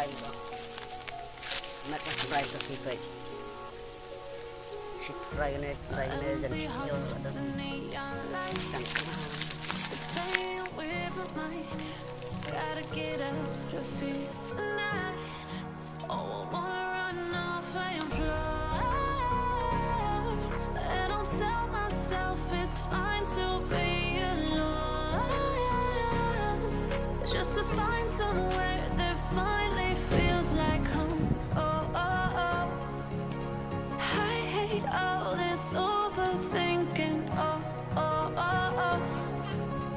Shynrai ba? Mat na Shynrai sa secret. Shynrai na dan siyo dan Gotta get out of here tonight. Oh, I wanna run off and fly. And I'll tell myself it's fine to be alone, just to find somewhere that finally feels like home. Oh, oh, oh. I hate all this overthinking. Oh, oh, oh, oh.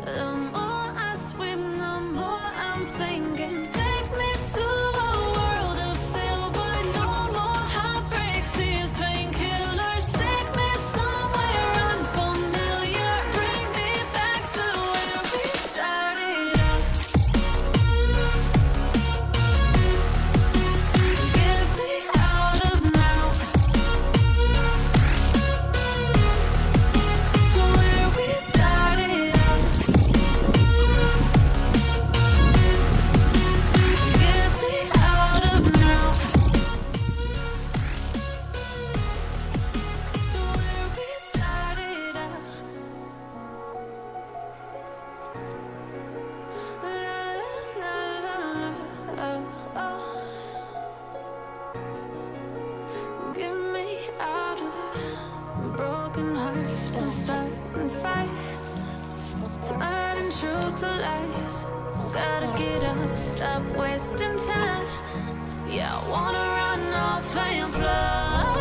The more I swim, the more I'm sinking. Take me to a world of silver, no more heartbreaks, tears, painkillers. Take me somewhere unfamiliar, bring me back to where we started out. Get me out of now, to where we started out. Get me out of now, to where we started out. La la la la, oh, oh. Get me out of broken hearts and starting fights, turning truth to lies. Gotta get up, stop wasting time. Yeah, I wanna run off and fly.